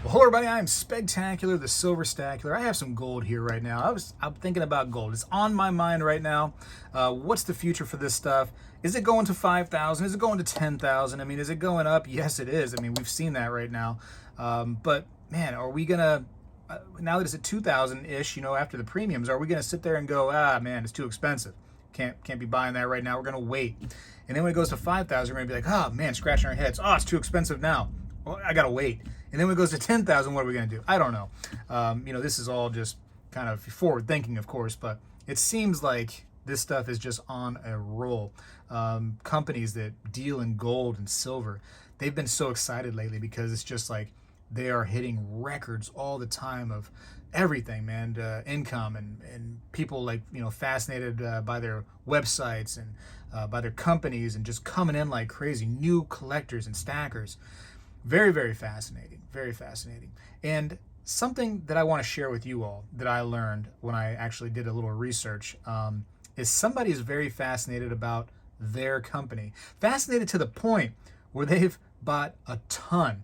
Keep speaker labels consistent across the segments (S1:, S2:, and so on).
S1: Well, hello everybody, I'm Spegtacular, the Silver Stacular. I have some gold here right now. I'm thinking about gold. It's on my mind right now. What's the future for this stuff? Is it going to 5,000? Is it going to 10,000? I mean, is it going up? Yes, it is. I mean, we've seen that right now. But man, are we gonna, now that it's at 2,000-ish, after the premiums, are we gonna sit there and go, man, it's too expensive. Can't be buying that right now. We're gonna wait. And then when it goes to 5,000, we're gonna be like, oh man, scratching our heads. Oh, it's too expensive now. Well, I gotta wait. And then when it goes to 10,000, what are we gonna do? I don't know. This is all just kind of forward thinking, of course, but it seems like this stuff is just on a roll. Companies that deal in gold and silver, they've been so excited lately because it's just like they are hitting records all the time of everything, man. Income and people like, fascinated by their websites and by their companies and just coming in like crazy. New collectors and stackers. Very, very fascinating. Very fascinating. And something that I want to share with you all that I learned when I actually did a little research is somebody is very fascinated about their company. Fascinated to the point where they've bought a ton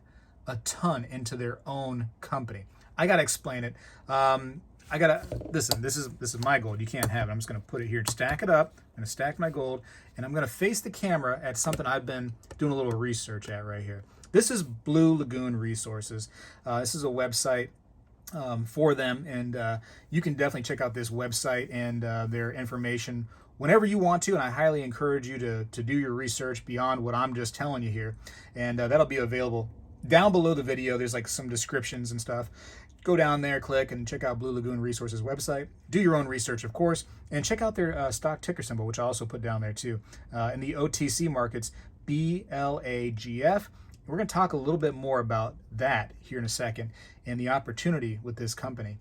S1: into their own company. I got to explain it. Listen, this is my gold. You can't have it. I'm just going to put it here, stack it up. I'm going to stack my gold, and I'm going to face the camera at something I've been doing a little research at right here. This is Blue Lagoon Resources. This is a website for them, and you can definitely check out this website and their information whenever you want to, and I highly encourage you to do your research beyond what I'm just telling you here, and that'll be available down below the video. There's like some descriptions and stuff. Go down there, click, and check out Blue Lagoon Resources website. Do your own research, of course, and check out their stock ticker symbol, which I also put down there too. In the OTC markets, BLAGF. We're going to talk a little bit more about that here in a second and the opportunity with this company.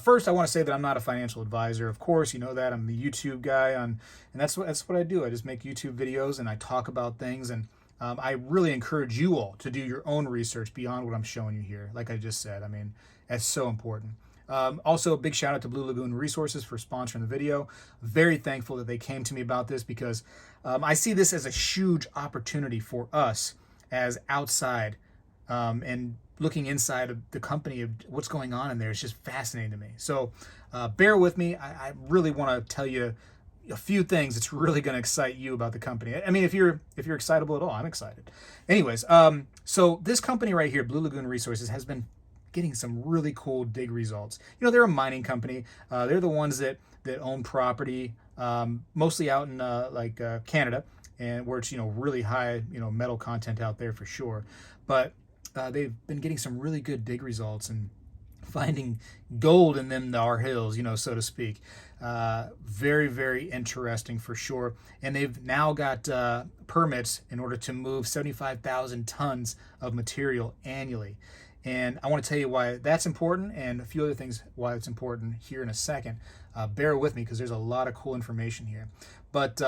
S1: First, I want to say that I'm not a financial advisor. Of course, you know that. I'm the YouTube guy, and that's what I do. I just make YouTube videos and I talk about things, and I really encourage you all to do your own research beyond what I'm showing you here. Like I just said, I mean, that's so important. Also, a big shout out to Blue Lagoon Resources for sponsoring the video. Very thankful that they came to me about this because I see this as a huge opportunity for us as outside and looking inside of the company of what's going on in there. It's just fascinating to me. So bear with me. I really want to tell you a few things that's really going to excite you about the company. I mean, if you're excitable at all, I'm excited. Anyways, so this company right here, Blue Lagoon Resources, has been getting some really cool dig results. They're a mining company. They're the ones that own property, mostly out in Canada, and where it's really high metal content out there for sure. But they've been getting some really good dig results and finding gold in them our hills, so to speak. Very, very interesting for sure. And they've now got permits in order to move 75,000 tons of material annually. And I want to tell you why that's important and a few other things why it's important here in a second. Bear with me because there's a lot of cool information here. But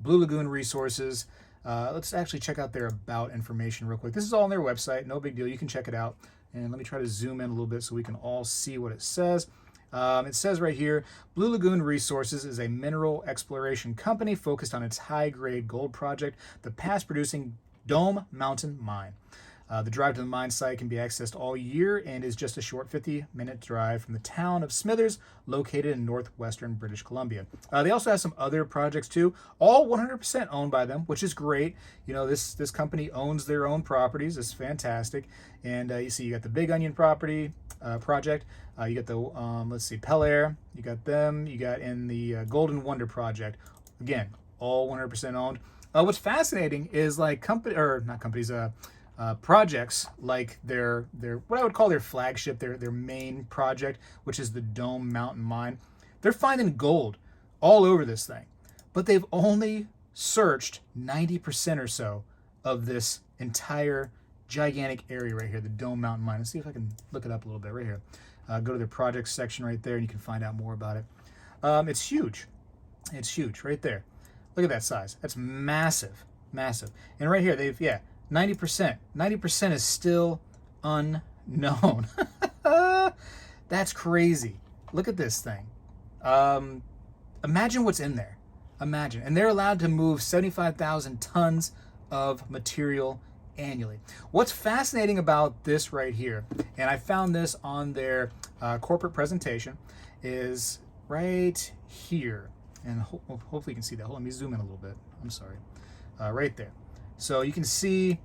S1: Blue Lagoon Resources, let's actually check out their about information real quick. This is all on their website. No big deal. You can check it out. And let me try to zoom in a little bit so we can all see what it says. It says right here, Blue Lagoon Resources is a mineral exploration company focused on its high-grade gold project, the past-producing Dome Mountain Mine. The drive to the mine site can be accessed all year and is just a short 50-minute drive from the town of Smithers, located in northwestern British Columbia. They also have some other projects too, all 100% owned by them, which is great. This company owns their own properties. It's fantastic. And you see, you got the Big Onion project. You got the Pell Air. You got them. You got in the Golden Wonder project. Again, all 100% owned. What's fascinating is projects like their what I would call their flagship, their main project, which is the Dome Mountain Mine. They're finding gold all over this thing, but they've only searched 90% or so of this entire gigantic area right here, the Dome Mountain Mine. Let's see if I can look it up a little bit right here. Go to their projects section right there, and you can find out more about it. It's huge. It's huge right there. Look at that size. That's massive, massive. And right here, 90%. 90% is still unknown. That's crazy. Look at this thing. Imagine what's in there. Imagine. And they're allowed to move 75,000 tons of material annually. What's fascinating about this right here, and I found this on their corporate presentation, is right here. And hopefully you can see that. Hold on, let me zoom in a little bit. I'm sorry. Right there. So you can see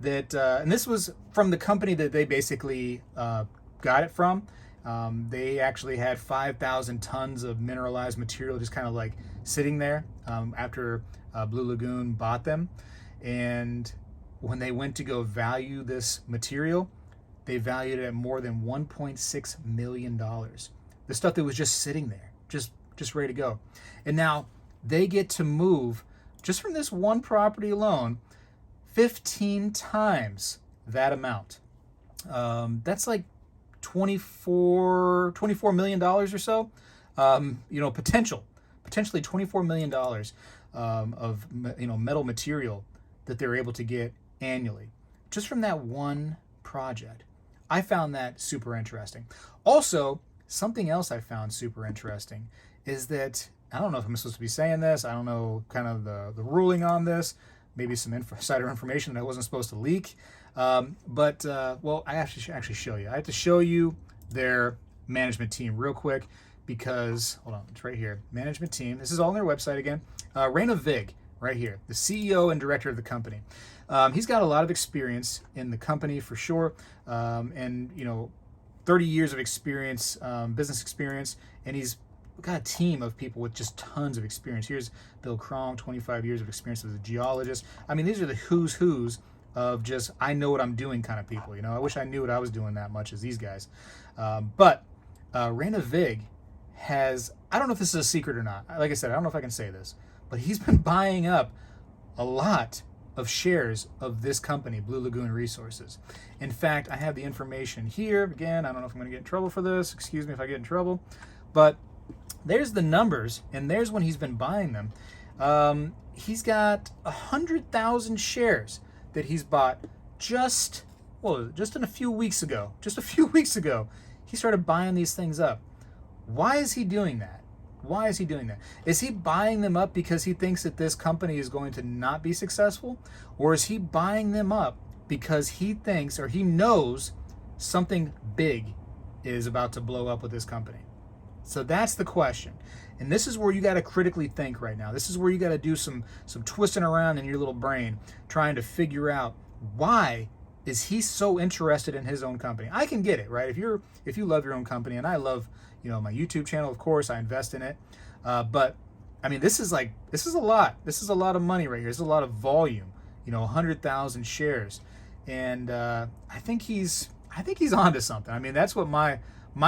S1: that, and this was from the company that they basically got it from. They actually had 5,000 tons of mineralized material just kind of like sitting there after Blue Lagoon bought them. And when they went to go value this material, they valued it at more than $1.6 million. The stuff that was just sitting there, just ready to go. And now they get to move, just from this one property alone, 15 times that amount. That's like $24 million or so. Potentially $24 million of metal material that they're able to get annually, just from that one project. I found that super interesting. Also, something else I found super interesting is that, I don't know if I'm supposed to be saying this, I don't know kind of the ruling on this, maybe some insider information that I wasn't supposed to leak, well, I have to actually show you. I have to show you their management team real quick because, hold on, it's right here. Management team, this is all on their website again. Raina Vig, right here, the CEO and director of the company. He's got a lot of experience in the company for sure, and 30 years of experience, business experience, and he's got a team of people with just tons of experience. Here's Bill Crom, 25 years of experience as a geologist. I mean, these are the who's of just, I know what I'm doing kind of people. I wish I knew what I was doing that much as these guys. But Raina Vig has, I don't know if this is a secret or not. Like I said, I don't know if I can say this, but he's been buying up a lot of shares of this company, Blue Lagoon Resources. In fact, I have the information here. Again, I don't know if I'm going to get in trouble for this. Excuse me if I get in trouble. But there's the numbers, and there's when he's been buying them. He's got 100,000 shares that he's bought just in a few weeks ago. Just a few weeks ago, he started buying these things up. Why is he doing that? Why is he doing that? Is he buying them up because he thinks that this company is going to not be successful? Or is he buying them up because he thinks, or he knows, something big is about to blow up with this company? So that's the question. And this is where you got to critically think right now. This is where you got to do some twisting around in your little brain, trying to figure out, why is he so interested in his own company? I can get it, right? If you love your own company, and I love, my YouTube channel, of course, I invest in it. But I mean, this is a lot. This is a lot of money right here. This is a lot of volume. 100,000 shares, and I think he's onto something. I mean, that's what my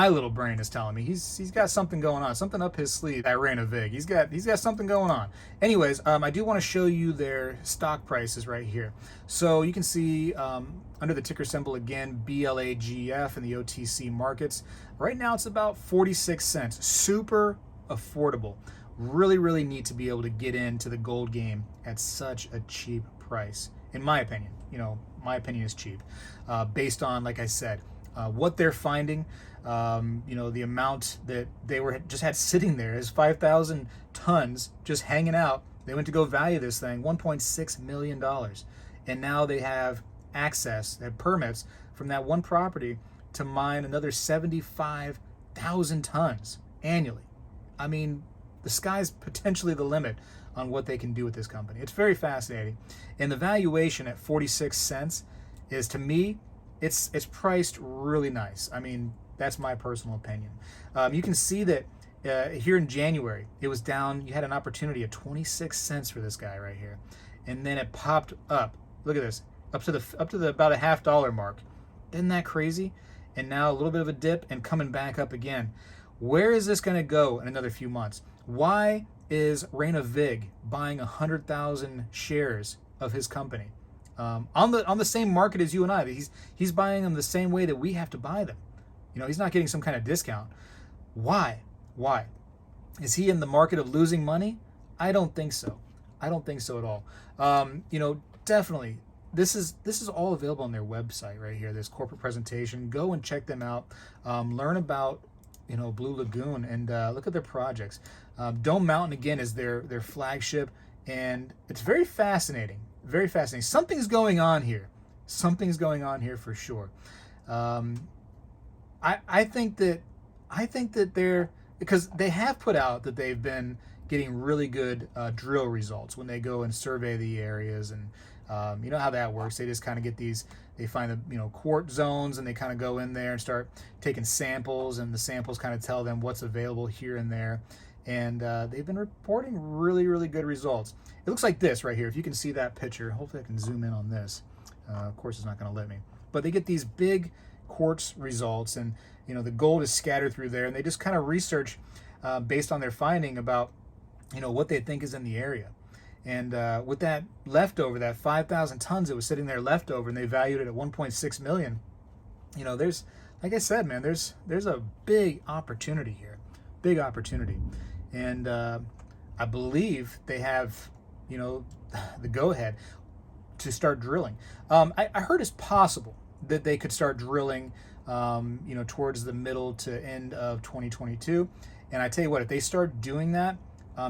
S1: little brain is telling me. He's got something going on, something up his sleeve. That Raina Vig, he's got something going on. Anyways, I do want to show you their stock prices right here. So you can see under the ticker symbol again, BLAGF in the OTC markets. Right now it's about 46 cents. Super affordable. Really, really neat to be able to get into the gold game at such a cheap price, in my opinion. My opinion is cheap, based on, like I said, what they're finding. The amount that they just had sitting there is 5,000 tons just hanging out. They went to go value this thing, $1.6 million. And now they have access, they have permits from that one property to mine another 75,000 tons annually. I mean, the sky's potentially the limit on what they can do with this company. It's very fascinating. And the valuation at 46 cents is, to me, it's priced really nice. I mean, that's my personal opinion. You can see that here in January, it was down. You had an opportunity at 26 cents for this guy right here, and then it popped up. Look at this, up to the about a $0.50 mark. Isn't that crazy? And now a little bit of a dip and coming back up again. Where is this going to go in another few months? Why is Raina Vig buying 100,000 shares of his company on the same market as you and I? He's buying them the same way that we have to buy them. He's not getting some kind of discount. Why? Is he in the market of losing money? I don't think so. I don't think so at all. Definitely, this is all available on their website right here, this corporate presentation. Go and check them out. Learn about Blue Lagoon, and look at their projects. Dome Mountain, again, is their flagship, and it's very fascinating. Very fascinating. Something's going on here. Something's going on here for sure. I think that they're, because they have put out that they've been getting really good drill results when they go and survey the areas, and you know how that works. They just kind of get these, they find the quartz zones, and they kind of go in there and start taking samples, and the samples kind of tell them what's available here and there. And they've been reporting really, really good results. It looks like this right here. If you can see that picture, hopefully I can zoom in on this. Of course, it's not going to let me. But they get these big quartz results, and the gold is scattered through there, and they just kind of research based on their finding about what they think is in the area. And with that leftover, that 5,000 tons that was sitting there leftover, and they valued it at 1.6 million. There's, like I said, man, there's a big opportunity here, big opportunity. And I believe they have the go-ahead to start drilling. I heard it's possible that they could start drilling towards the middle to end of 2022. And I tell you what, if they start doing that,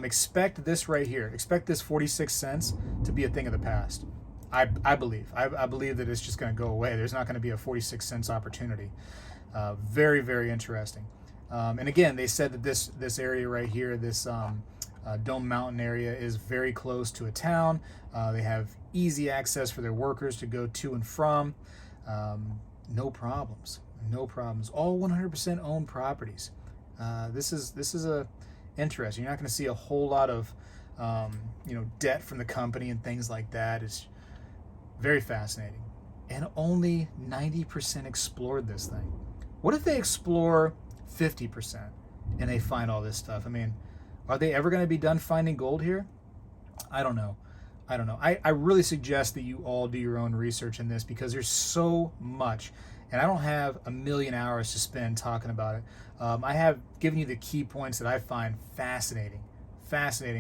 S1: expect this right here. Expect this 46 cents to be a thing of the past. I believe that it's just going to go away. There's not going to be a 46 cents opportunity. Very, very interesting. And again, they said that this area right here, this Dome Mountain area, is very close to a town. They have easy access for their workers to go to and from. No problems. All 100% owned properties. This is a interesting. You're not going to see a whole lot of debt from the company and things like that. It's very fascinating. And only 90% explored this thing. What if they explore 50% and they find all this stuff? I mean, are they ever going to be done finding gold here? I don't know. I really suggest that you all do your own research in this, because there's so much, and I don't have a million hours to spend talking about it. I have given you the key points that I find fascinating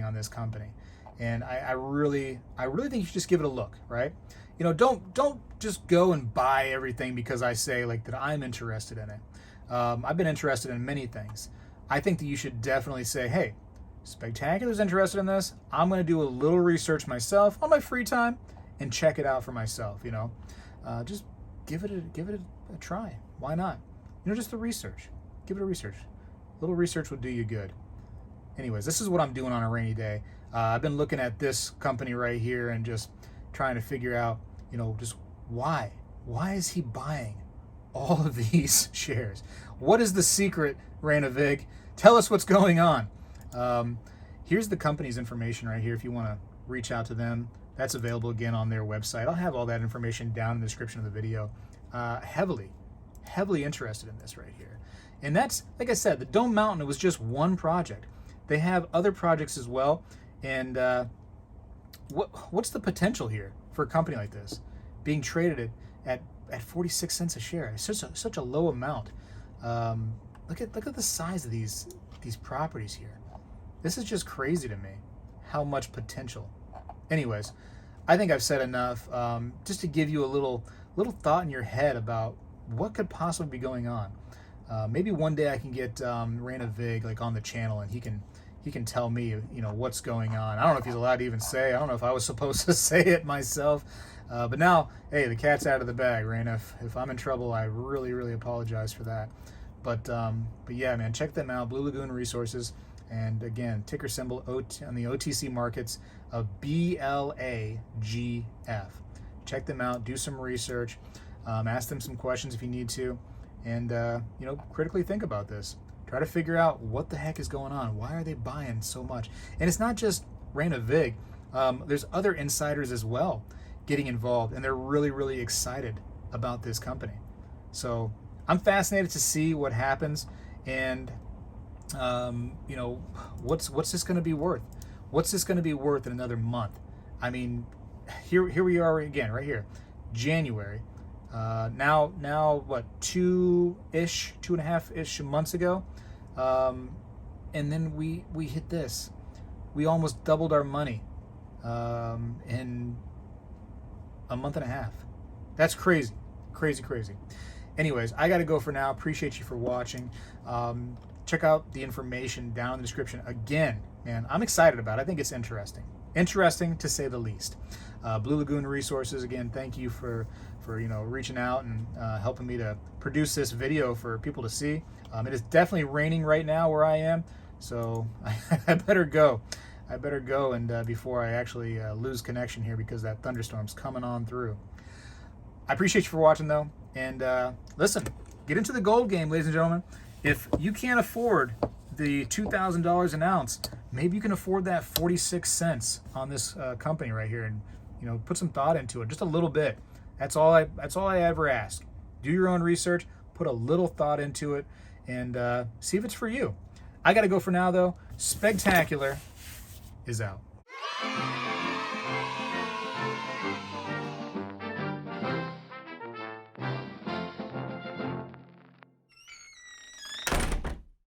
S1: on this company, and I really think you should just give it a look, right? Don't just go and buy everything because I say that I'm interested in it. I've been interested in many things. I think that you should definitely say, hey, Spegtacular's interested in this. I'm going to do a little research myself on my free time and check it out for myself. Just give it a try. Why not? Just the research. Give it a research. A little research would do you good. Anyways, this is what I'm doing on a rainy day. I've been looking at this company right here and just trying to figure out, just why. Why is he buying all of these shares? What is the secret, Raina Vig? Tell us what's going on. Here's the company's information right here if you want to reach out to them. That's available again on their website. I'll have all that information down in the description of the video. Heavily interested in this right here. And that's, like I said, the Dome Mountain was just one project. They have other projects as well. And what's the potential here for a company like this being traded at 46 cents a share? It's such a low amount. Look at the size of these properties here. This is just crazy to me, how much potential. Anyways, I think I've said enough. Just to give you a little thought in your head about what could possibly be going on. Maybe one day I can get Raina Vig on the channel, and he can tell me what's going on. I don't know if he's allowed to even say. I don't know if I was supposed to say it myself. But now, hey, the cat's out of the bag, Raina. If I'm in trouble, I really, really apologize for that. But yeah, man, check them out, Blue Lagoon Resources. And again, ticker symbol on the OTC markets of BLAGF. Check them out, do some research, ask them some questions if you need to, and critically think about this. Try to figure out what the heck is going on. Why are they buying so much? And it's not just Raina Vig. There's other insiders as well getting involved, and they're really, really excited about this company. So I'm fascinated to see what happens, and what's this going to be worth? What's this going to be worth in another month? I mean, here we are again, right here, January. Now what, 2.5-ish months ago, and then we hit this. We almost doubled our money in a month and a half. That's crazy. Anyways, I got to go for now. Appreciate you for watching. Check out the information down in the description. Again, man, I'm excited about it. I think it's interesting. interesting to say the least. Blue Lagoon Resources, again, thank you for reaching out and helping me to produce this video for people to see. It is definitely raining right now where I am, so I better go. I better go and before I actually lose connection here because that thunderstorm's coming on through. I appreciate you for watching though, and listen, get into the gold game, ladies and gentlemen. If you can't afford the $2,000 an ounce, maybe you can afford that 46 cents on this company right here, and put some thought into it, just a little bit. That's all I ever ask. Do your own research, put a little thought into it, and see if it's for you. I gotta go for now though. Spegtacular is out.